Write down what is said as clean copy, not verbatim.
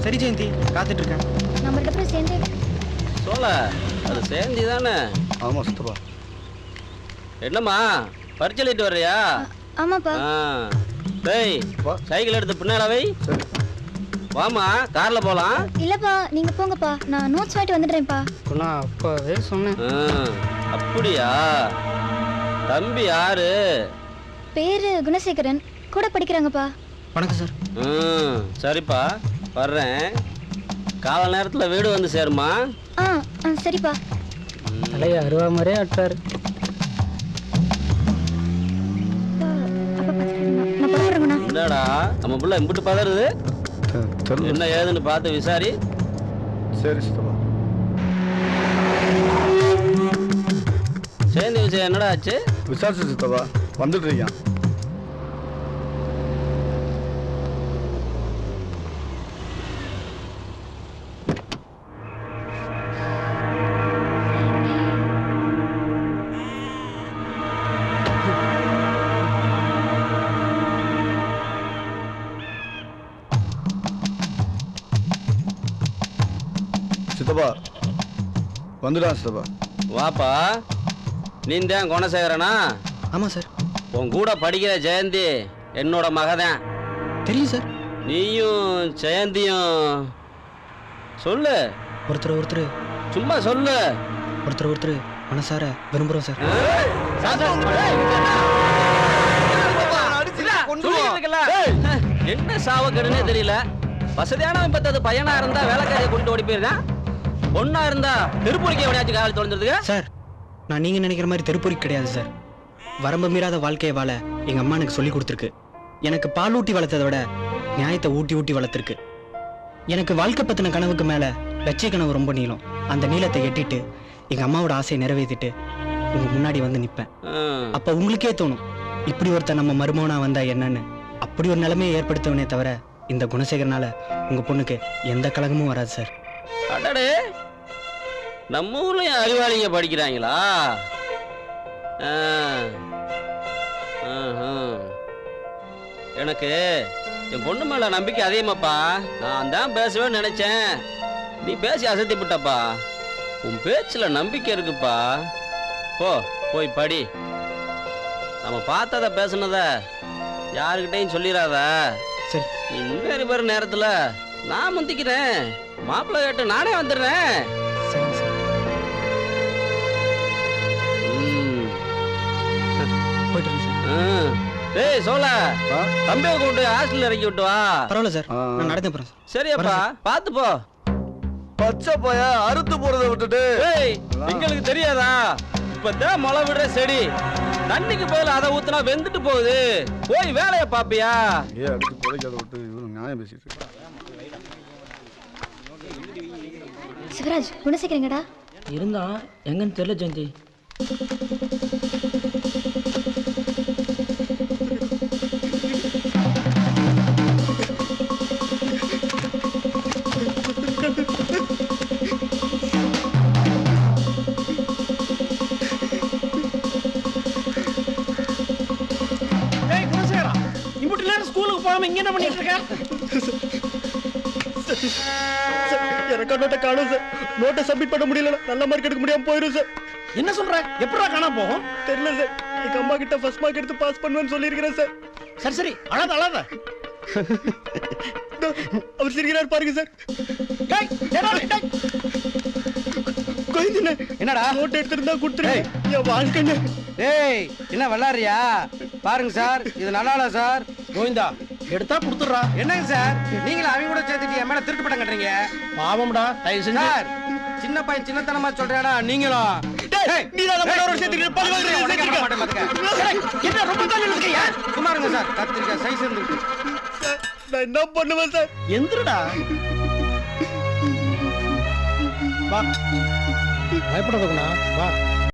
சரி ஜெயந்தி, காத்துட்டு இருக்கேன். நம்ம ரெண்டு பேரும் சேர்ந்தே சோழ அது சேந்தி தானே? ஆமா சித்தப்பா. என்னம்மா பரிச்சை எழுதிட்டு வர்றியா? ஆமாப்பா. டேய் சைக்கிள் எடுத்து பின்னால வை. வாமா கார்ல போலாம். இல்லப்பா நீங்க போங்கப்பா, நான் நோட்ஸ் வாங்கிட்டு வந்துடுறேன்ப்பா. நான் அப்பவே சொன்னேன். அப்படியா? தம்பி யாரு? பேரு குணசேகரன், கூட படிக்கிறாங்கப்பா. வணக்கம் சார். சரிப்பா வர்றேன். கால நேரத்தில் வீடு வந்து சேருமா? சரிப்பா. தலையை அருவா மாதிரியே ஆட்டாரு. என்னடா நம்ம புள்ள இம்புட்டு பதறுது? என்ன ஏதுன்னு பார்த்து விசாரி. சரி சித்தப்பா. சேந்தி விஷயம் என்னடா ஆச்சு? விசாரிச்சு சித்தப்பா, வந்துட்டு இருக்கான். சித்தப்பா வந்துடான் சித்தப்பா. வாப்பா. நீ தான் குணசேகரனா? ஆமாம் சார். உன் கூட படிக்கிற ஜெயந்தி என்னோட மகதான். தெரியும் சார். நீயும் ஜெயந்தியும் சொல்லு. ஒருத்தர் சும்மா சொல்லு. ஒருத்தர் மனசார விரும்புகிறோம் சார். என்ன சாவக்கடுனே தெரியல. வசதியானவன் பத்தது பையனா இருந்தா வேலைக்காரியை கூட்டிட்டு ஓடி போயிருக்கான். பொண்ணா இருந்தா தெருப்பொறிக்க எவனையாச்சும் காவல் தொலைஞ்சிருதுங்க. சார் நான் நீங்க நினைக்கிற மாதிரி தெருப்பொறி கிடையாது சார். வரம்பு மீறாத வாழ்க்கையை வாழ எங்க அம்மா எனக்கு சொல்லி கொடுத்துருக்கு. எனக்கு பால் ஊட்டி வளர்த்ததை விட நியாயத்தை ஊட்டி வளர்த்துருக்கு. எனக்கு வாழ்க்கை பத்தின கனவுக்கு மேல லட்சிய கனவு ரொம்ப நீளம். அந்த நீளத்தை எட்டிட்டு எங்க அம்மாவோட ஆசையை நிறைவேற்றிட்டு உங்க முன்னாடி வந்து நிப்பேன். அப்ப உங்களுக்கே தோணும், இப்படி ஒருத்தர் நம்ம மருமகனா வந்தா என்னன்னு. அப்படி ஒரு நிலைமையை ஏற்படுத்தவனே தவிர இந்த குணசேகரனால உங்க பொண்ணுக்கு எந்த கலகமும் வராது சார். அடடே, நம்ம ஊர்லயும் அறிவாளிங்க படிக்கிறாங்களா? எனக்கு என் பொண்ணு மேல நம்பிக்கை அதிகமாப்பா. நான் தான் பேசுவேன்னு நினைச்சேன், நீ பேசி அசத்தி விட்டப்பா. உன் பேச்சுல நம்பிக்கை இருக்குப்பா. போய் படி. நம்ம பார்த்தத பேசுனத யாருக்கிட்டையும் சொல்லிடாத. சரி. நீ முன்னேறி வர நேரத்துல நான் முந்திக்கிறேன். மாப்பிள்ளை கேட்டு நானே வந்துடுறேன். டேய் சோழ, தம்பியை கூப்பிட்டு ஹாஸ்டல்ல இறக்கி விட்டு வா. பரவாயில்ல சார், நான் நடந்து போறேன் சார். சரியாப்பா, பாத்து போ. பச்சை பைய அறுத்து போறதை விட்டுட்டு எங்களுக்கு தெரியாதா? இப்பதான் மழை விடுற செடி தண்ணிக்கு பதில் அதை ஊத்துனா வெந்துட்டு போகுது. போய் வேலையை பாப்பியா? அடிச்சு பொழைக்காத விட்டு இவரு நியாயம் பேசிட்டு இருக்க. சிவராஜ், குணசேகரங்கடா இருந்தா எங்கன்னு தெரியல ஜெயந்தி. ஸ்கூலுக்கு போகாம இங்க என்ன பண்ணிட்டு இருக்க? எனக்கு நோட்டை காணும் சார். நோட்டை சப்மிட் பண்ண முடியல, நல்ல மார்க் எடுக்க முடியாம போயிடும் சார். என்ன சொல்ற? எப்படா காணாம போகும்? தெரியல சார். எங்க அம்மா கிட்ட ஃபர்ஸ்ட் மார்க் எடுத்து பாஸ் பண்ணுவேன்னு சொல்லியிருக்கிறேன் சார். சரி அழாத. அவர் சிரிக்கிறார் பாருங்க சார். என்னடா நோட்டு எடுத்திருந்தா கொடுத்துருங்க. என் வாழ்க்கைங்க. டேய் என்ன விளையாடுறியா? பாருங்க சார், இது நல்லா சார். கோவிந்தா எடுத்தா கொடுத்துடுறா. என்னங்க சார், நீங்களும் அவங்க கூட சேர்த்துட்டு என் மேல திருட்டு பட்டம் கட்டுறீங்க. பாவம்டா, தயவு செஞ்சு. சார், சின்ன பையன் சின்னத்தனமா சொல்றேடா. நீங்களும் சும்மா இருங்க சார். கத்திரிக்காய் சைஸ் இருக்கு. நான் என்ன பண்ணுவேன் சார்? எந்திரடா. வா, பயப்படாதா வா.